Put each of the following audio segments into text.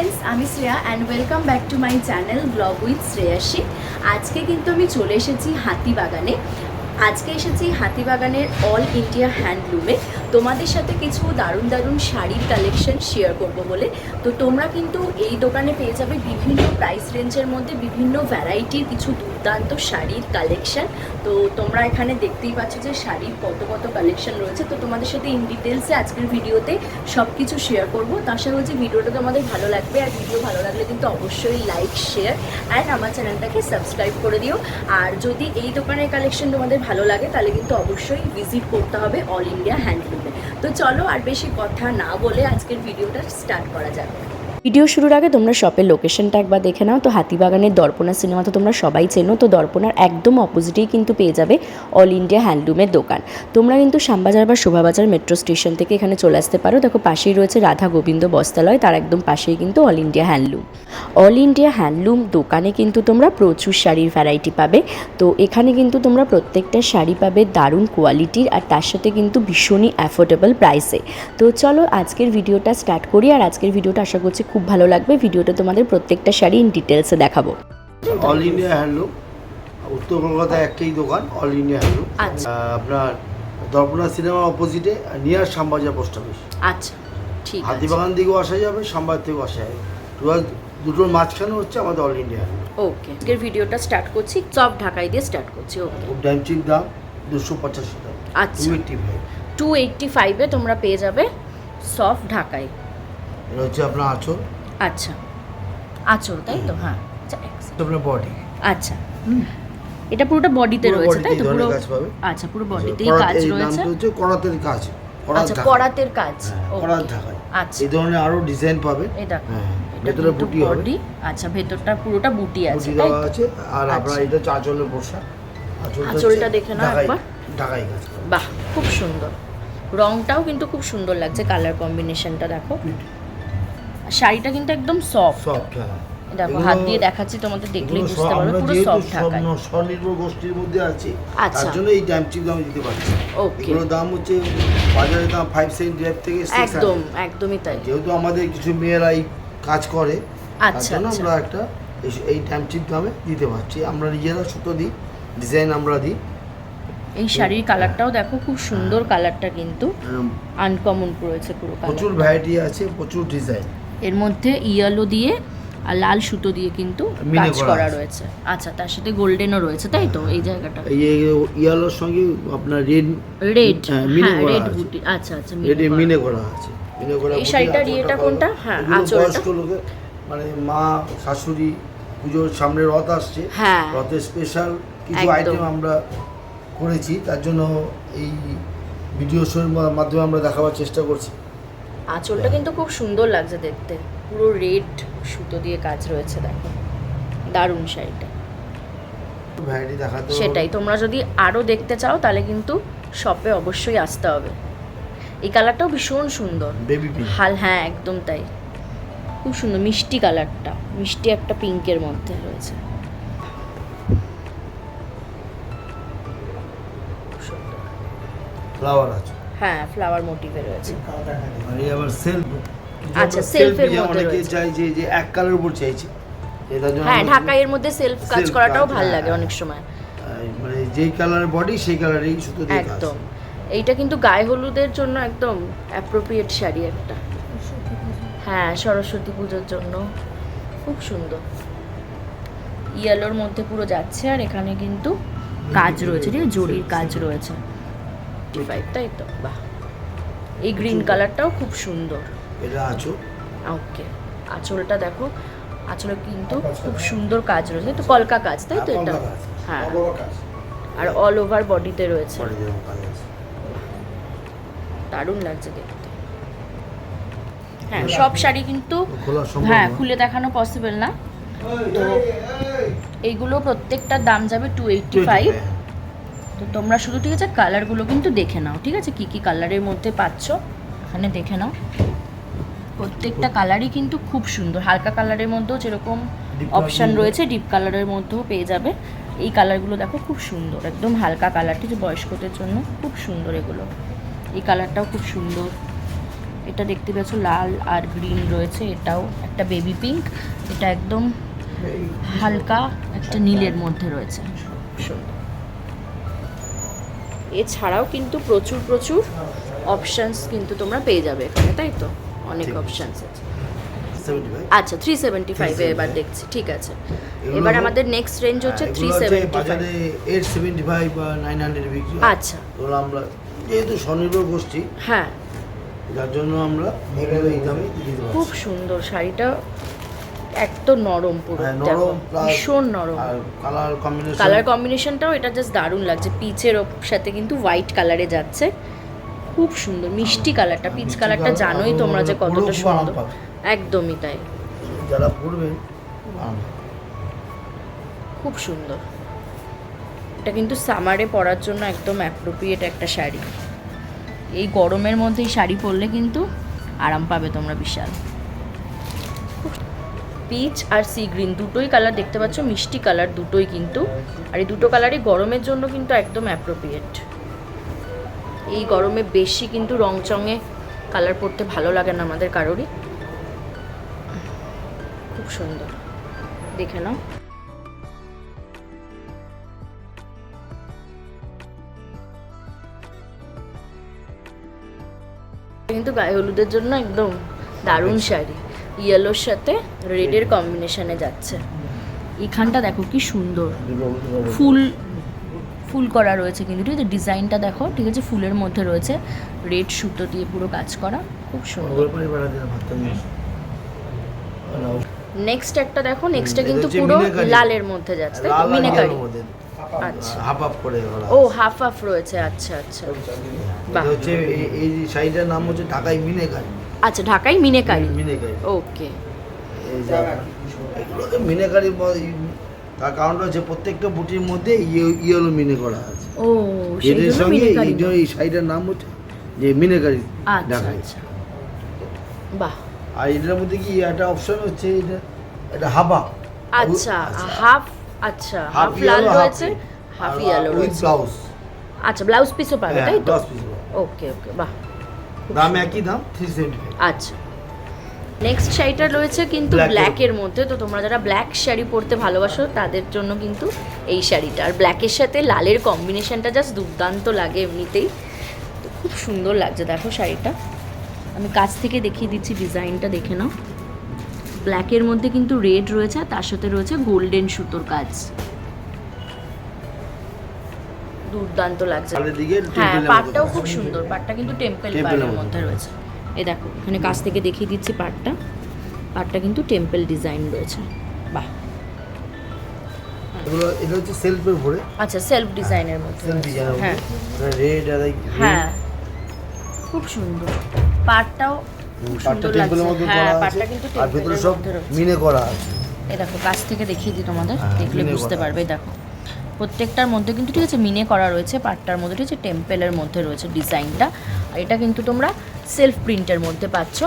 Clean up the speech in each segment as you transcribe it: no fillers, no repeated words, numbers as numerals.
Friends আমি Shreya and welcome back to my channel vlog with Shreyasi. আজকে কিন্তু আমি চলে এসেছি হাতিবাগানে। আজকে এসেছি হাতিবাগানের অল ইন্ডিয়া হ্যান্ডলুমে তোমাদের সাথে কিছু দারুণ দারুণ শাড়ির কালেকশন শেয়ার করব বলে। তো তোমরা কিন্তু এই দোকানে পেয়ে যাবে বিভিন্ন প্রাইস রেঞ্জের মধ্যে বিভিন্ন ভ্যারাইটির কিছু দুর্দান্ত শাড়ির কালেকশন। তো তোমরা এখানে দেখতেই পাচ্ছ যে শাড়ির কত কত কালেকশন রয়েছে। তো তোমাদের সাথে ইন ডিটেলসে আজকের ভিডিওতে সব কিছু শেয়ার করবো। তো আশা করছি ভিডিওটা তোমাদের ভালো লাগবে, আর ভিডিও ভালো লাগলে কিন্তু অবশ্যই লাইক শেয়ার অ্যান্ড আমার চ্যানেলটাকে সাবস্ক্রাইব করে দিও। আর যদি এই দোকানের কালেকশন তোমাদের ভালো লাগে তাহলে কিন্তু অবশ্যই ভিজিট করতে হবে অল ইন্ডিয়া হ্যান্ডলুমে। তো চলো আর বেশি কথা না বলে আজকের ভিডিওটা স্টার্ট করা যাবে। ভিডিও শুরুর আগে তোমরা শপের লোকেশনটা একবার দেখে নাও। তো হাতিবাগানের দর্পণা সিনেমা তো তোমরা সবাই চেনো। তো দর্পণার একদম অপোজিটেই কিন্তু পেয়ে যাবে অল ইন্ডিয়া হ্যান্ডলুমের দোকান। তোমরা কিন্তু শ্যামবাজার বা শোভাবাজার মেট্রো স্টেশন থেকে এখানে চলে আসতে পারো। দেখো পাশেই রয়েছে রাধা গোবিন্দ বস্ত্রালয়, তার একদম পাশেই কিন্তু all India handloom. All India handloom দোকানে কিন্তু তোমরা প্রচুর শাড়ির ভ্যারাইটি পাবে। তো এখানে কিন্তু তোমরা প্রত্যেকটা শাড়ি পাবে দারুণ কোয়ালিটির, আর তার সাথে কিন্তু ভীষণই অ্যাফোর্ডেবল প্রাইসে। তো চলো আজকের ভিডিওটা স্টার্ট করি। আর আজকের ভিডিওটা আশা করছি খুব ভালো লাগবে। ভিডিওটা তোমাদের প্রত্যেকটা শাড়ি ইন ডিটেলসে দেখাবো। অল ইন্ডিয়া হ্যান্ডলুম উত্তর কলকাতায় একটাই দোকান, অল ইন্ডিয়া হ্যান্ডলুম। আপনার দর্পণা সিনেমার অপোজিটে নিয়ার শ্যামবাজার পোস্ট অফিস। আচ্ছা ঠিক আছে। হাতিবাগান দিকেও আসা যাবে, শ্যামবাজার থেকেও আসা যাবে। দুটোর মাঝখানে হচ্ছে আমাদের অল ইন্ডিয়া হ্যান্ডলুম। ওকে, আজকের ভিডিওটা স্টার্ট করছি সব ঢাকাই দিয়ে স্টার্ট করছি। ওকে, ড্যামচিং দাম 285 টাকা। আচ্ছা 285 285-এ তোমরা পেয়ে যাবে সফট ঢাকাই। এটা হচ্ছে আপনার আঁচল। আচ্ছা আঁচল তাই তো? হ্যাঁ আপনার বডি। আচ্ছা এটা পুরোটা বডিতে রয়েছে তাই তো? পুরো কাজ পাবে। আচ্ছা পুরো বডিতেই কাজ রয়েছে। নামটা হচ্ছে করাতের কাজ। আচ্ছা করাতের কাজ। করাত ঢাকায়। আচ্ছা এই ধরনের আরো ডিজাইন পাবে। এটা ভেতরে বুটি হবে। আচ্ছা ভেতরটা পুরোটা বুটি আছে বুটি দেওয়া আছে। আর আপনার এটা হচ্ছে আঁচলের পোশাক। আঁচলটা দেখে নাও একবার। ঢাকাই কাজ। বাহ খুব সুন্দর, রংটাও কিন্তু খুব সুন্দর লাগছে, কালার কম্বিনেশনটা দেখো। শাড়িটা কিন্তু একদম সফট। দেখো হাত দিয়ে দেখাচ্ছি, তোমাদের দেখলেই বুঝতে পারবে পুরো সফট ঢাকাই। স্বনির্ভর গোষ্ঠীর মধ্যে আছে, আচ্ছা তার জন্য এই ড্যামচিং দাম দিতে পারছি। ওকে, এগুলোর দাম হচ্ছে বাজারের দাম 575 থেকে 600। একদমই তাই। যেহেতু আমাদের কিছু মেয়েরা এই কাজ করে, তার আচ্ছা জন্য আমরা একটা এই ড্যামচিং দামে দিতে পারছি। আমরা নিজেরা সুতো দিই, ডিজাইন আমরা দিই। এই শাড়ির কালারটাও দেখো খুব সুন্দর, কালারটা কিন্তু আনকমন রয়েছে পুরো কালার। প্রচুর ভ্যারাইটি আছে, প্রচুর ডিজাইন। এর মধ্যে ইয়েলো দিয়ে আর লাল সুতো দিয়ে কিন্তু কাজ করা রয়েছে। আচ্ছা তার সাথে গোল্ডেনও রয়েছে তাই তো? এই জায়গাটা এই ইয়েলোর সঙ্গে আপনার রেড বুটি। আচ্ছা আচ্ছা রেড মিনে করা আছে। মিনে করা এই শাড়িটার ইয়েটা কোনটা? হ্যাঁ আঁচলটা। বয়স্ক লোকের মানে মা শাশুড়ি পুজোর সামনে রথ আসছে, হ্যাঁ রথের স্পেশাল কিছু আইটেম আমরা করেছি, তার জন্য এই ভিডিও শোর মাধ্যমে আমরা দেখাবার চেষ্টা করছি। আঁচলটা কিন্তু খুব সুন্দর লাগছে দেখতে, পুরো রেড সুতো দিয়ে কাজ রয়েছে দেখো, দারুণ শাড়িটা। ভ্যারাইটি দেখাতে সেটাই, তোমরা যদি আরও দেখতে চাও তাহলে কিন্তু শপে অবশ্যই আসতে হবে। এই কালারটাও ভীষণ সুন্দর, বেবি পিঙ্ক। হ্যাঁ একদম তাই, খুব সুন্দর মিষ্টি কালারটা, মিষ্টি একটা পিঙ্কের মধ্যে রয়েছে। ফ্লাওয়ার আছে, হ্যাঁ ফ্লাওয়ার মোটিভে রয়েছে। আর এই আবার সেলফ। আচ্ছা সেলফের মধ্যে অনেকে রয়েছে। চাই যে এক কালার উপর চাইছে, এটার জন্য হ্যাঁ ঢাকাইয়ের মধ্যে সেলফ কাজ করাটাও ভালো লাগে অনেক সময়। মানে যেই কালারের বডি সেই কালারেই সুতো দিয়ে কাজ। একদম, এইটা কিন্তু গায়ে হলুদের জন্য একদম অ্যাপ্রোপ্রিয়েট শাড়ি একটা। হ্যাঁ সরস্বতী পুজোর জন্য খুব সুন্দর, ইয়েলোর মধ্যে পুরো যাচ্ছে। আর এখানে কিন্তু কাজ রয়েছে, ঠিক আছে, জরির কাজ রয়েছে। 55 তাই তো? বাহ, এই গ্রিন কালারটাও খুব সুন্দর। এটা আঁচল। ওকে, আঁচলটা দেখো, আঁচলে কিন্তু খুব সুন্দর কাজ রয়েছে, তো কলকা কাজ তাই তো এটা? হ্যাঁ, আর অল ওভার বডিতে রয়েছে, দারুণ লাগছে দেখতে। হ্যাঁ সব শাড়ি কিন্তু হ্যাঁ খুলে দেখানো পসিবল না, তো এইগুলো প্রত্যেকটার দাম যাবে 285। তো তোমরা শুধু ঠিক আছে কালারগুলো কিন্তু দেখে নাও, ঠিক আছে, কি কি কালারের মধ্যে পাচ্ছ এখানে দেখে নাও। প্রত্যেকটা কালারই কিন্তু খুব সুন্দর, হালকা কালারের মধ্যেও যেরকম অপশান রয়েছে ডিপ কালারের মধ্যেও পেয়ে যাবে। এই কালারগুলো দেখো খুব সুন্দর, একদম হালকা কালারটি যে বয়স্কদের জন্য খুব সুন্দর এগুলো। এই কালারটাও খুব সুন্দর, এটা দেখতে পাচ্ছ লাল আর গ্রিন রয়েছে, এটাও একটা বেবি পিঙ্ক, এটা একদম হালকা একটা নীলের মধ্যে রয়েছে। এছাড়াও কিন্তু প্রচুর প্রচুর অপশানস কিন্তু তোমরা পেয়ে যাবে এখানে, তাই তো? অনেক অপশানস আছে। 75 আচ্ছা 375 এবার দেখছি, ঠিক আছে। এবার আমাদের নেক্সট রেঞ্জ হচ্ছে এগুলো হচ্ছে 375। বাজারে 875 বা 900 বিক্রি হয়। আচ্ছা, তো আমরা যেহেতু স্বনির্ভর গোষ্ঠী, হ্যাঁ যার জন্য আমরা এগুলো এই দামে দিতে খুব পারছি। সুন্দর শাড়িটা, একদম নরম পুরো, হ্যাঁ, দেখো নরম plus ভীষণ নরম। আর কালার কম্বিনেশন, কালার কম্বিনেশনটাও এটা জাস্ট দারুণ লাগছে, পিচের সাথে কিন্তু হোয়াইট কালারে যাচ্ছে, খুব সুন্দর মিষ্টি কালারটা। পিচ মিষ্টি কালারটা কালার, জানোই তোমরা যে পুরো কতটা খুব আরাম সুন্দর, পাবে। একদমই তাই, যারা পরবেন আরাম। খুব সুন্দর। এটা কিন্তু সামারে পরার জন্য একদম অ্যাপ্রোপ্রিয়েট একটা শাড়ি। এই গরমের মধ্যে এই শাড়ি পরলে কিন্তু আরাম পাবে তোমরা বিশাল। পিচ আর সি গ্রিন দুটোই কালার দেখতে পাচ্ছ, মিষ্টি কালার দুটোই কিন্তু, আর এই দুটো কালারই গরমের জন্য কিন্তু একদম অ্যাপ্রোপ্রিয়েট। এই গরমে বেশি কিন্তু রংচঙে কালার পরতে ভালো লাগে না আমাদের কারোরই। খুব সুন্দর, দেখে নাও। কিন্তু গায়ে হলুদের জন্য একদম দারুণ শাড়ি, ইয়েলোর সাথে রেডের কম্বিনেশনে যাচ্ছে। এখানটা দেখো কি সুন্দর ফুল ফুল করা রয়েছে কিন্তু, ঠিক আছে? ডিজাইনটা দেখো, ঠিক আছে? ফুলের মধ্যে রয়েছে, রেড সুতো দিয়ে পুরো কাজ করা, খুব সুন্দর। নেক্সট একটা দেখো, নেক্সটটা কিন্তু পুরো লালের মধ্যে যাচ্ছে, তাই তো? মিনাকারি, আচ্ছা হাফ হাফ করে করা। ও হাফ হাফ রয়েছে, আচ্ছা আচ্ছা, বাহ। এটা হচ্ছে এই শাড়িটার নাম হচ্ছে ঢাকাই মিনাকারি। আচ্ছা, ঢাকাই মিনাকারি, মিনাকারি, ওকে। এই যে এগুলোকে মিনাকারি তার কারণটা হচ্ছে প্রত্যেকটা বুটির মধ্যে ইয়েলো মিনে করা আছে। ও সেই এর জন্য সঙ্গে মিনাকারি, এই শাড়িটার নাম হচ্ছে যে মিনাকারি আচ্ছা ঢাকাই। আচ্ছা, বাহ। আর এটার মধ্যে কি একটা অপশন হচ্ছে, এটা হাফ হাফ, আচ্ছা হাফ, আচ্ছা হাফ লাল রয়েছে, হাফ ইয়েলো উইথ রয়েছে, ব্লাউজ। আচ্ছা ব্লাউজ পিসও পাবে, তাই তো? ব্লাউজ পিস ওকে ওকে, বাহ। দাম একই দাম 375। আচ্ছা, নেক্সট শাড়িটা রয়েছে কিন্তু Black এর ব্ল্যাকের মধ্যে। তো তোমরা যারা ব্ল্যাক শাড়ি পরতে ভালোবাসো তাদের জন্য কিন্তু এই শাড়িটা, আর ব্ল্যাকের সাথে লালের কম্বিনেশনটা জাস্ট দুর্দান্ত লাগে এমনিতেই, তো খুব সুন্দর লাগছে। দেখো শাড়িটা আমি কাছ থেকে দেখিয়ে দিচ্ছি, ডিজাইনটা দেখে নাও। ব্ল্যাকের মধ্যে কিন্তু রেড রয়েছে, আর তার সাথে রয়েছে গোল্ডেন সুতোর কাজ, দুর্দান্ত লাগছে। হ্যাঁ, পাটটাও খুব সুন্দর, পাটটা কিন্তু টেম্পল পাড়ের মধ্যে রয়েছে। এই দেখো এখানে কাছ থেকে দেখিয়ে দিচ্ছি পাটটা, পাটটা কিন্তু টেম্পল ডিজাইন রয়েছে, বাহ। এগুলো এটা হচ্ছে সেলফের উপরে, আচ্ছা, সেলফ ডিজাইনের মধ্যে, সেলফ ডিজাইন, হ্যাঁ রেড আর হ্যাঁ, খুব সুন্দর। পাটটাও খুব সুন্দর লাগছে, হ্যাঁ পাটটা কিন্তু আর ভিতরে টেম্পলের সব মধ্যে রয়েছে। মিনে করা আছে। এই দেখো কাছ থেকে দেখিয়ে দিই তোমাদের, হ্যাঁ, দেখলে মিনে বুঝতে করা পারবে। দেখো প্রত্যেকটার মধ্যে কিন্তু, ঠিক আছে, মিনে করা রয়েছে, পাটটার মধ্যে ঠিক আছে টেম্পলের মধ্যে রয়েছে ডিজাইনটা। আর এটা কিন্তু তোমরা সেলফ প্রিন্টের মধ্যে পাচ্ছ।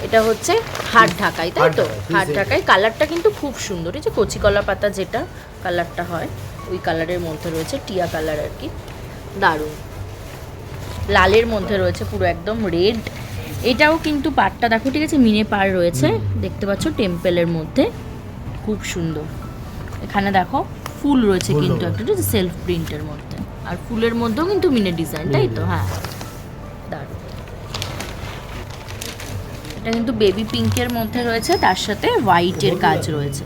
এটা হচ্ছে হাত ঢাকাই, তাই তো? হাত ঢাকাই, কালারটা কিন্তু খুব সুন্দর, ঠিক আছে? কচি কলা পাতা যেটা কালারটা হয় ওই কালারের মধ্যে রয়েছে, টিয়া কালার আর কি, দারুণ। লালের মধ্যে রয়েছে পুরো একদম রেড। এটাও কিন্তু পাটটা দেখো, ঠিক আছে, মিনে পাড় রয়েছে, দেখতে পাচ্ছ টেম্পলের মধ্যে, খুব সুন্দর। এখানে দেখো ফুল রয়েছে কিন্তু একটা, ঠিক আছে, সেলফ প্রিন্টের মধ্যে, আর ফুলের মধ্যেও কিন্তু মিনে ডিজাইন, তাই তো? হ্যাঁ, দারুণ। এটা কিন্তু বেবি পিঙ্কের মধ্যে রয়েছে, তার সাথে হোয়াইটের কাজ রয়েছে,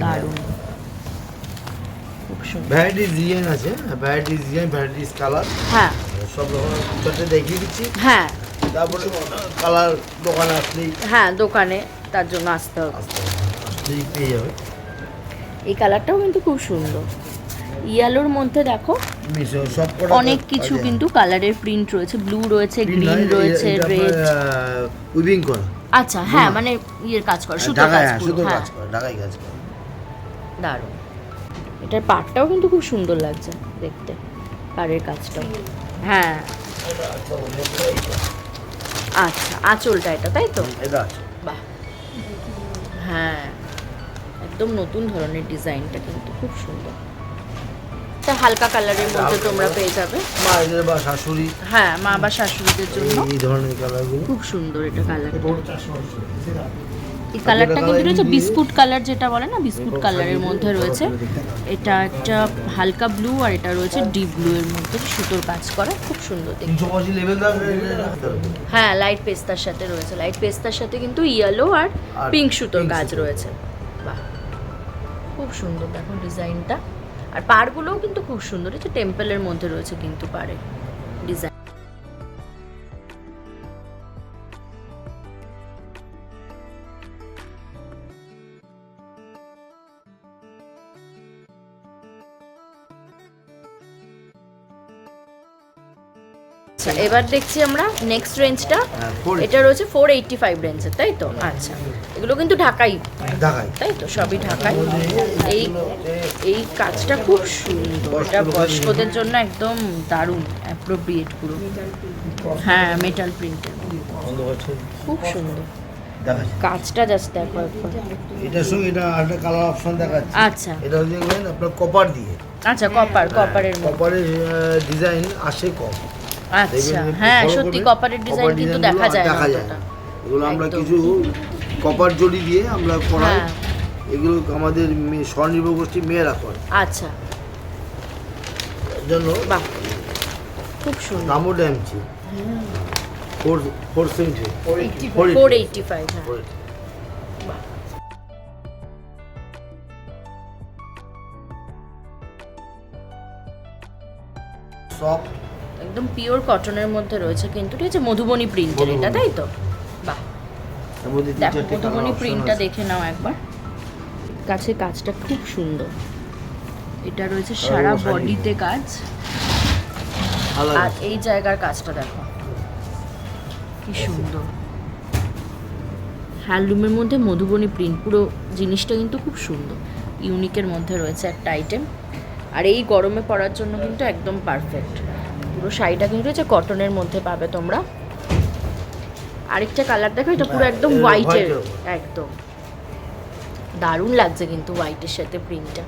দারুণ, খুব সুন্দর। ভ্যারাইটিস ডিজাইন আছে, ভ্যারাইটিস ডিজাইন, ভ্যারাইটিস কালার, হ্যাঁ সব রকম দেখিয়ে দিচ্ছি। হ্যাঁ তারপরে কালার দোকানে আসলেই, হ্যাঁ, দোকানে তার জন্য আসতে হবে, আসলেই পেয়ে যাবে। এই কালারটাও কিন্তু খুব সুন্দর। ইয়েলোর মধ্যে দেখো সব অনেক কিছু কিন্তু কালারের প্রিন্ট রয়েছে, ব্লু রয়েছে, গ্রিন রয়েছে, রেড। উইভিং করা, আচ্ছা হ্যাঁ, মানে ইয়ের কাজ করে, সুতো কাজ পুরো, সুতো হ্যাঁ কাজ করে, ঢাকাই কাজ করে, দারুণ। এটার পাড়টাও কিন্তু খুব সুন্দর লাগছে দেখতে, পাড়ের কাজটাও, হ্যাঁ। আচ্ছা, আঁচলটা এটা, তাই তো? এটা আছে। বাহ, হ্যাঁ একদম নতুন ধরনের ডিজাইনটা কিন্তু খুব সুন্দর। একটা হালকা কালারের মধ্যে তোমরা পেয়ে যাবে। মায়েদের বা শাশুড়ি, হ্যাঁ, মা বা শাশুড়িদের জন্য এই ধরনের কালারগুলো খুব সুন্দর এটা কালার। এই কালারটা কিন্তু রয়েছে বিস্কুট কালার, যেটা বলে না বিস্কুট কালারের মধ্যে রয়েছে। এটা একটা হালকা ব্লু আর এটা রয়েছে ডিপ ব্লু এর মধ্যে সুতোর কাজ করা, খুব সুন্দর দেখতে। 385 লেভেল হ্যাঁ, লাইট পেস্তার সাথে রয়েছে, লাইট পেস্তার সাথে কিন্তু ইয়েলো আর পিঙ্ক সুতোর কাজ রয়েছে। বাহ, খুব সুন্দর দেখো ডিজাইনটা। আর পাড়গুলোও কিন্তু খুব সুন্দর, এটা টেম্পলের মধ্যে রয়েছে কিন্তু পাড়ে ডিজাইন। আচ্ছা, এবার দেখছি আমরা নেক্সট রেঞ্জটা। এটা রয়েছে 485 রেঞ্জের, তাই তো? আচ্ছা, এগুলো কিন্তু ঢাকাই, তাই তো? সবই ঢাকাই। এই এই কাজটা খুব সুন্দর, এটা বয়স্কদের জন্য একদম দারুণ অ্যাপ্রোপ্রিয়েট পুরো। হ্যাঁ, মেটাল প্রিন্টের, খুব সুন্দর কাজটা। জাস্ট দেখো একবার। এটার সঙ্গে এটা আরেকটা কালার অপশন দেখাচ্ছে। আচ্ছা, এটা দেখবেন আপনার কপার দিয়ে। আচ্ছা, কপারের মধ্যে। কপারের ডিজাইন আসে কম। আচ্ছা, হ্যাঁ সত্যি কপারের ডিজাইন কিন্তু দেখা যায় না অতটা। এগুলো আমরা একদম। কিছু কপার জড়ি দিয়ে আমরা করাই। হ্যাঁ। এগুলো আমাদের স্বনির্ভর গোষ্ঠী মেয়েরা করে। আচ্ছা, এর জন্য বাহ, খুব সুন্দর। দামও ড্যামছি 485, হ্যাঁ। বাহ, সফট একদম পিওর কটনের মধ্যে রয়েছে কিন্তু, ঠিক আছে? মধুবনী প্রিন্টের এটা, তাই তো? বাহ, এর মধ্যে দেখো 2-4টে কালার মধুবনী অপশন প্রিন্টটা আছে। দেখে নাও একবার। কাছে কাজটা খুব সুন্দর, এটা রয়েছে সারা বডিতে কাজ। ভালো আর আছে। এই জায়গার কাজটা দেখো কি সুন্দর, হ্যান্ডলুমের মধ্যে মধুবনী প্রিন্ট, পুরো জিনিসটা কিন্তু খুব সুন্দর, ইউনিকের মধ্যে রয়েছে একটা আইটেম। আর এই গরমে পরার জন্য কিন্তু একদম পারফেক্ট। পুরো শাড়িটা কিন্তু হচ্ছে কটনের মধ্যে পাবে তোমরা। আরেকটা কালার দেখো, এটা পুরো একদম হোয়াইটের, একদম দারুণ লাগছে কিন্তু হোয়াইটের সাথে প্রিন্টটা,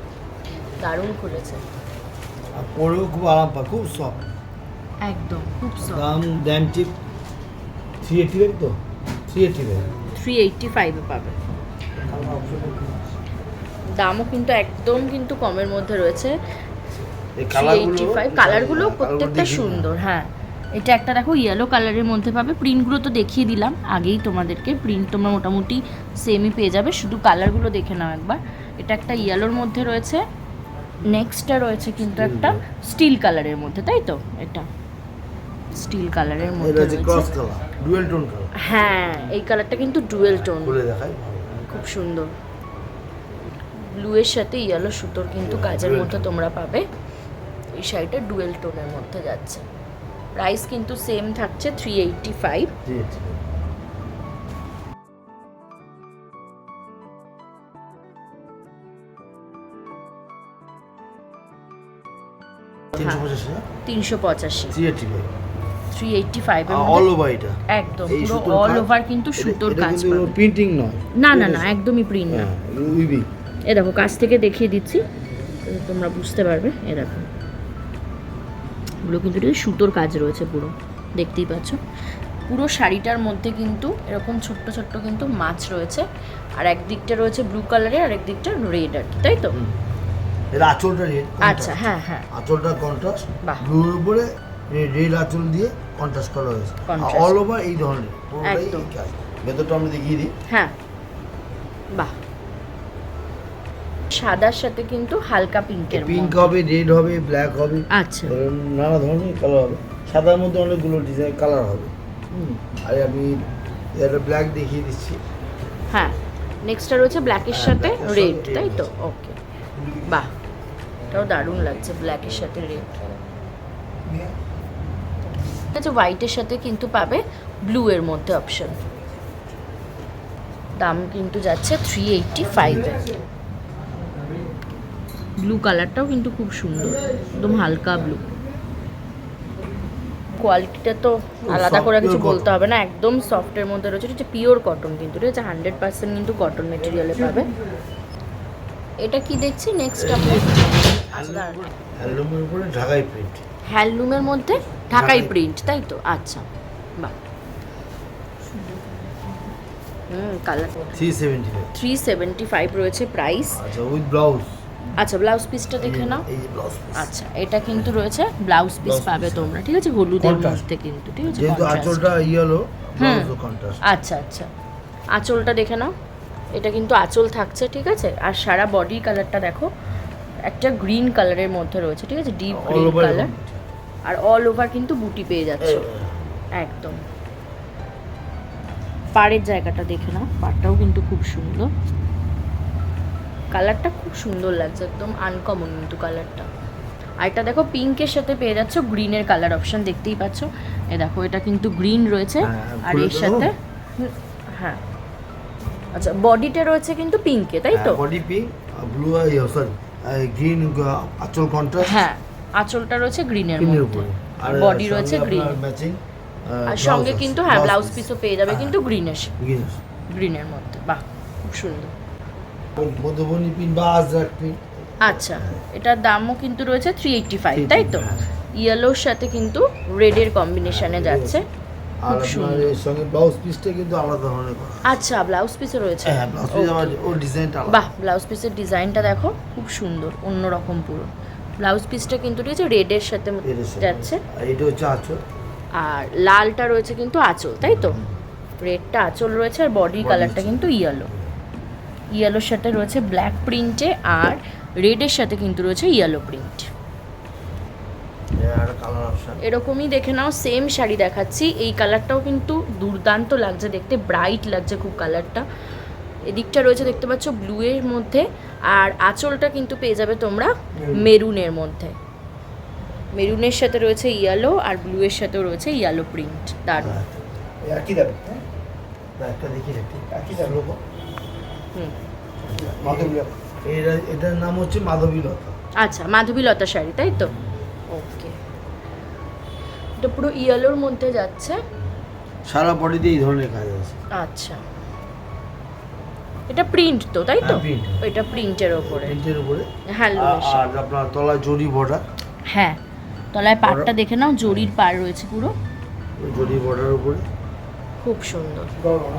দারুণ খুলেছে আর পরেও খুব আরাম পায়, খুব সফট। একদম, খুব সফট। দাম ঠিক 385 তো 385 385 এ পাবে। দামও কিন্তু একদম কিন্তু কমের মধ্যে রয়েছে। এই কালারগুলো 385, কালারগুলো প্রত্যেকটা সুন্দর। হ্যাঁ, এটা একটা দেখো ইয়েলো কালারের মধ্যে পাবে। প্রিন্টগুলো তো দেখিয়ে দিলাম আগেই তোমাদেরকে, প্রিন্ট তোমরা মোটামুটি সেমই পেয়ে যাবে, শুধু কালারগুলো দেখে নাও একবার। এটা একটা ইয়েলোর মধ্যে রয়েছে, নেক্সটটা রয়েছে কিন্তু একটা স্টিল কালারের মধ্যে, তাই তো? এটা স্টিল কালারের এটা মধ্যে হচ্ছে ক্রস রয়েছে। Colour, dual tone colour. হ্যাঁ, এই কালারটা কিন্তু ডুয়েল টোন, বলে দেখাই খুব সুন্দর। ব্লু এর সাথে ইয়েলো সুতোর কিন্তু কাজের মধ্যে তোমরা পাবে। এই শাড়িটা ডুয়েল টোনের মধ্যে যাচ্ছে। প্রাইস কিন্তু সেম থাকছে 385। জি 385, 385 এর অল মধ্যে ওভার এটা একদম এই পুরো সুতোর অল কাজ। ওভার কিন্তু সুতোর এটা কাজ কিন্তু পাবে। প্রিন্টিং নয়। না না না, একদমই প্রিন্ট না। হ্যাঁ, উইভিং। এ দেখো কাছ থেকে দেখিয়ে দিচ্ছি, তোমরা বুঝতে পারবে। এ দেখো এগুলো কিন্তু এটা সুতোর কাজ রয়েছে পুরো, দেখতেই পাচ্ছ। পুরো শাড়িটার মধ্যে কিন্তু এরকম ছোট্ট ছোট্ট কিন্তু মাছ রয়েছে, আর একদিকটা রয়েছে ব্লু কালারের আর একদিকটা রেড আর কি, তাই তো? এর আঁচলটা রেড। আচ্ছা, হ্যাঁ হ্যাঁ, আঁচলটা কন্ট্রাস্ট, বাহ। ব্লুর উপরে রেড আঁচল দিয়ে কন্ট্রাস্ট করা হয়েছে। Contrast। অল ওভার এই ধরনের পুরোটাই একদম। এই কাজ। ভেতরটা আমরা দেখিয়ে দিই। হ্যাঁ, বাহ। সাদার সাথে কিন্তু হালকা পিঙ্কের পিঙ্ক হবে, রেড হবে, ব্ল্যাক হবে, আচ্ছা, নানা ধরনের কালার হবে। সাদার মধ্যে অনেকগুলো ডিজাইন কালার হবে। আর আমি এটা ব্ল্যাক দেখিয়ে দিচ্ছি। হ্যাঁ। নেক্সটটা রয়েছে ব্ল্যাকের হ্যাঁ, সাথে black এর রেড, সাথে তাই red তো? আছে। ওকে, বাহ, এটাও দারুণ লাগছে ব্ল্যাকের সাথে রেড। ঠিক আছে, হোয়াইটের সাথে কিন্তু পাবে ব্লু এর মধ্যে অপশন। দাম কিন্তু যাচ্ছে 385 এ। ব্লু কালারটাও কিন্তু খুব সুন্দর, একদম হালকা ব্লু। কোয়ালিটিটা তো আলাদা করে soft, কিছু pure বলতে হবে না, একদম সফটের মধ্যে রয়েছে। এটা হচ্ছে পিওর কটন কিন্তু, এটা হচ্ছে 100% কিন্তু কটন মেটেরিয়ালে পাবে। এটা কি দেখছি নেক্সট আমরা হ্যান্ডলুমের উপরে ঢাকাই প্রিন্ট। হ্যান্ডলুমের মধ্যে ঢাকাই ঢাকাই প্রিন্ট, তাই তো? আচ্ছা, বাহ। কালার 375। 375 রয়েছে প্রাইস। আচ্ছা উইথ ব্লাউজ। আচ্ছা, ব্লাউজ পিসটা দেখে নাও। এই যে ব্লাউজ পিস। আচ্ছা, এটা কিন্তু রয়েছে ব্লাউজ পিস Blouse পাবে piece, তোমরা, ঠিক আছে? হলুদের Contrast। মধ্যে কিন্তু, ঠিক আছে? যেহেতু Contrast। আঁচলটা ইয়েলো, ব্লাউজও কন্ট্রাস্ট। আচ্ছা আচ্ছা, আঁচলটা দেখে নাও। এটা কিন্তু আঁচল থাকছে, ঠিক আছে? আর সারা বডি কালারটা দেখো, একটা গ্রিন কালারের মধ্যে রয়েছে, ঠিক আছে? Deep green colour. আর অল ওভার কিন্তু বুটি পেয়ে যাচ্ছে একদম। পাড়ের জায়গাটা দেখে নাও, পাড়টাও কিন্তু খুব সুন্দর, কালারটা খুব সুন্দর লাগছে, একদম আনকমন কিন্তু কালারটা। আর এটা দেখো পিঙ্কের সাথে পেয়ে যাচ্ছ গ্রিনের কালার অপশন, দেখতেই পাচ্ছ। এ দেখো, এটা কিন্তু গ্রিন রয়েছে আর এর সাথে হ্যাঁ। আচ্ছা, বডিটা রয়েছে কিন্তু পিঙ্কে, তাই তো? Body pink, blue sorry green, আঁচল কন্ট্রাস্ট। হ্যাঁ, আঁচলটা রয়েছে গ্রিনের পিনের মধ্যে উপরে আর বডি রয়েছে গ্রিন। ম্যাচিং আর সঙ্গে কিন্তু হ্যাঁ ব্লাউজ পিসও পেয়ে যাবে কিন্তু গ্রিনের মধ্যে। বাহ, খুব সুন্দর। মধুবনী পিন বা আজরাক পিন। আচ্ছা, এটার দামও কিন্তু রয়েছে 385, তাই তো? ইয়েলোর সাথে কিন্তু রেডের কম্বিনেশনে যাচ্ছে, আর খুব সুন্দর। আপনার এর সঙ্গে ব্লাউজ পিসটা কিন্তু আলাদা ধরনের করা। আচ্ছা, ব্লাউজ পিসও রয়েছে। হ্যাঁ, ব্লাউজ পিস আমার ওর ডিজাইনটা আলাদা। বাহ, ব্লাউজ পিসের ডিজাইনটা দেখো, খুব সুন্দর, অন্যরকম পুরো। ব্লাউজ পিসটা কিন্তু রয়েছে রেডের সাথে যাচ্ছে, আর এটা হচ্ছে আঁচল। আর লালটা রয়েছে কিন্তু আঁচল, তাই তো? রেডটা আঁচল রয়েছে আর বডি কালারটা কিন্তু ইয়েলো। ইয়েলোর সাথে রয়েছে ব্ল্যাক প্রিন্টে, আর রেডের সাথে কিন্তু রয়েছে ইয়েলো প্রিন্ট। আর কালার অপশন এরকমই দেখে নাও, সেম শাড়ি দেখাচ্ছি। এই কালারটাও কিন্তু দুর্দান্ত লাগছে দেখতে, ব্রাইট লাগছে খুব কালারটা। এদিকটা রয়েছে দেখতে পাচ্ছ ব্লু এর মধ্যে, আর আঁচলটা কিন্তু পেয়ে যাবে তোমরা মেরুনের মধ্যে। মেরুনের সাথে রয়েছে ইয়েলো, আর ব্লু এর সাথেও রয়েছে ইয়েলো প্রিন্ট। দারুণ। একই দাবি। একটা দেখি রাখি একই দাবি লোক। মাধবীলতা। এটার নাম হচ্ছে মাধবীলতা। আচ্ছা, মাধবীলতা শাড়ি, তাই তো? ওকে, এটা পুরো ইয়েলোর মধ্যে যাচ্ছে। সারা বডিতে এই ধরনের কাজ আছে। আচ্ছা, এটা প্রিন্ট তো, তাই তো? হ্যাঁ, print। এটা প্রিন্টের ওপরে, প্রিন্টের উপরে। হ্যাঁ। আর আপনার তলায় জরি বর্ডার। হ্যাঁ, তলায় পাড়টা দেখে নাও, জরির পাড় রয়েছে পুরো, জরি বর্ডারের উপরে খুব সুন্দর।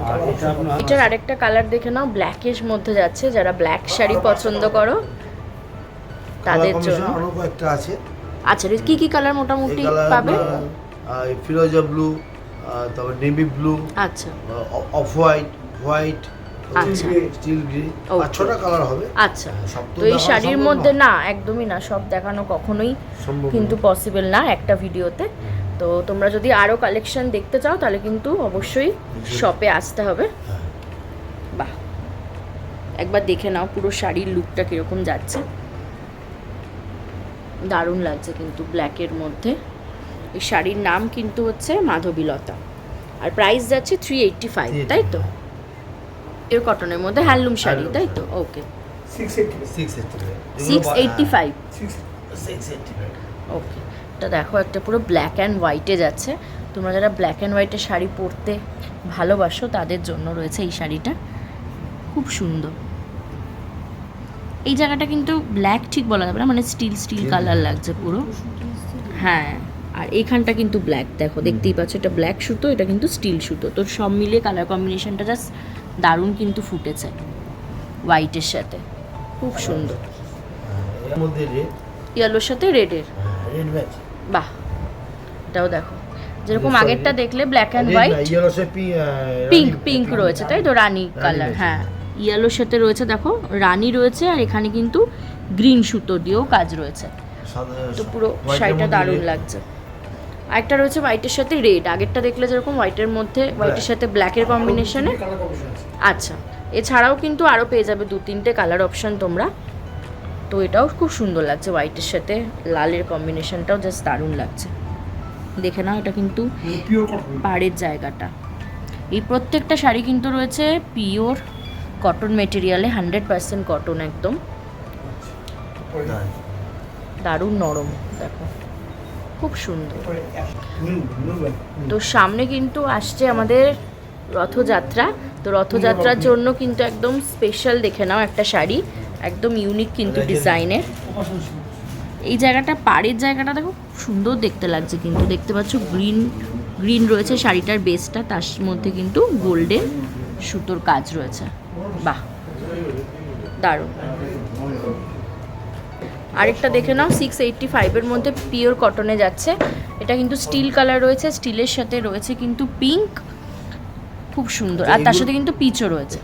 আর এটা আপনার এটার আরেকটা কালার দেখে নাও, ব্ল্যাকের মধ্যে যাচ্ছে। যারা ব্ল্যাক শাড়ি পছন্দ করো তাদের জন্য। আরো একটা আছে। আচ্ছা, কি কি কালার মোটামুটি এই কালার পাবে? ফিরোজা ব্লু, তারপর নেভি ব্লু, আচ্ছা, অফ হোয়াইট, হোয়াইট, আচ্ছা, স্টিল গ্রে, Okay. 5-6টা কালার হবে। আচ্ছা, সব তো এই দেখানো শাড়ির সম্ভব মধ্যে না, একদমই না, সব দেখানো কখনোই সম্ভব কিন্তু না। পসিবল না একটা ভিডিওতে। তো তোমরা যদি আরও কালেকশন দেখতে চাও তাহলে কিন্তু অবশ্যই শপে আসতে হবে। হ্যাঁ। বাহ, একবার দেখে নাও পুরো শাড়ির লুকটা কীরকম যাচ্ছে, দারুণ লাগছে কিন্তু ব্ল্যাকের মধ্যে। এই শাড়ির নাম কিন্তু হচ্ছে মাধবীলতা, আর প্রাইস যাচ্ছে 385, তাই তো? এর কটনের মধ্যে হ্যান্ডলুম শাড়ি, তাই তো? ওকে, 685। ওকে, এটা দেখো, একটা পুরো ব্ল্যাক অ্যান্ড হোয়াইটে যাচ্ছে। তোমরা যারা ব্ল্যাক অ্যান্ড হোয়াইটের শাড়ি পরতে ভালোবাসো তাদের জন্য রয়েছে এই শাড়িটা, খুব সুন্দর। এই জায়গাটা কিন্তু ব্ল্যাক ঠিক বলা যাবে না, মানে স্টিল কালার লাগছে পুরো। হ্যাঁ, আর এইখানটা কিন্তু ব্ল্যাক, দেখো দেখতেই পাচ্ছ, এটা ব্ল্যাক সুতো, এটা কিন্তু স্টিল সুতো। তো সব মিলিয়ে কালার কম্বিনেশনটা জাস্ট দারুণ কিন্তু ফুটেছে হোয়াইটের সাথে, খুব সুন্দর। এর মধ্যে রেড, ইয়েলোর সাথে রেডের, রেড ম্যাচ। বাহ, এটাও দেখো, যেরকম আগেরটা দেখলে ব্ল্যাক অ্যান্ড হোয়াইট, পিঙ্ক রয়েছে, তাই তো? রানী কালার, হ্যাঁ। ইয়েলোর সাথে রয়েছে দেখো রানী রয়েছে, আর এখানে কিন্তু গ্রিন সুতো দিয়েও কাজ রয়েছে। তো পুরো শাড়িটা দারুণ লাগছে। আরেকটা রয়েছে হোয়াইটের সাথে রেড, আগেরটা দেখলে যেরকম হোয়াইটের মধ্যে হোয়াইটের সাথে ব্ল্যাকের কম্বিনেশনে। আচ্ছা, এছাড়াও কিন্তু আরও পেয়ে যাবে 2-3টে কালার অপশন তোমরা। তো এটাও খুব সুন্দর লাগছে, হোয়াইটের সাথে লালের কম্বিনেশনটাও জাস্ট দারুণ লাগছে। দেখে নাও, এটা কিন্তু পাড়ের জায়গাটা। এই প্রত্যেকটা শাড়ি কিন্তু রয়েছে পিওর কটন মেটেরিয়ালে, 100% কটন, একদম দারুণ নরম, দেখো খুব সুন্দর। তো সামনে কিন্তু আসছে আমাদের রথযাত্রা। তো রথযাত্রার জন্য কিন্তু একদম স্পেশাল দেখে নাও একটা শাড়ি, একদম ইউনিক কিন্তু ডিজাইনের। এই জায়গাটা পাড়ের জায়গাটা দেখো সুন্দর দেখতে লাগছে, কিন্তু দেখতে পাচ্ছ গ্রিন রয়েছে শাড়িটার বেসটা, তার মধ্যে কিন্তু গোল্ডেন সুতোর কাজ রয়েছে। বাহ, দারুণ। আরেকটা দেখে নাও, 685-এর মধ্যে পিওর কটনে যাচ্ছে। এটা কিন্তু স্টিল কালার রয়েছে, স্টিলের সাথে রয়েছে কিন্তু পিঙ্ক, খুব সুন্দর। আর তার সাথে কিন্তু পিচও রয়েছে।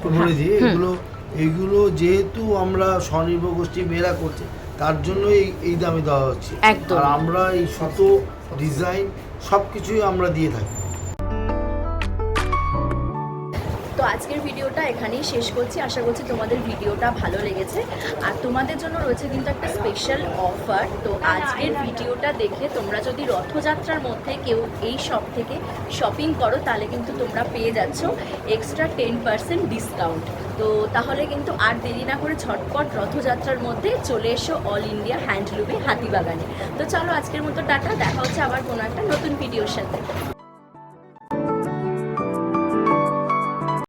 এইগুলো যেহেতু আমরা স্বনির্ভর গোষ্ঠী মেয়েরা করছে, তার জন্য এই দামে দেওয়া হচ্ছে একদম। আর আমরা এই সুতো ডিজাইন সব কিছুই আমরা দিয়ে থাকি। তো আজকের ভিডিওটা এখানেই শেষ করছি। আশা করছি তোমাদের ভিডিওটা ভালো লেগেছে। আর তোমাদের জন্য রয়েছে কিন্তু একটা স্পেশাল অফার। তো আজকের ভিডিওটা দেখে তোমরা যদি রথযাত্রার মধ্যে কেউ এই শপ থেকে শপিং করো, তাহলে কিন্তু তোমরা পেয়ে যাচ্ছ এক্সট্রা 10% ডিসকাউন্ট। তো তাহলে কিন্তু আর দেরি না করে ঝটপট রথযাত্রার মধ্যে চলে এসো অল ইন্ডিয়া হ্যান্ডলুমে হাতিবাগানে। তো চলো আজকের মতো টাটা, দেখা হচ্ছে আবার কোনো একটা নতুন ভিডিওর সাথে।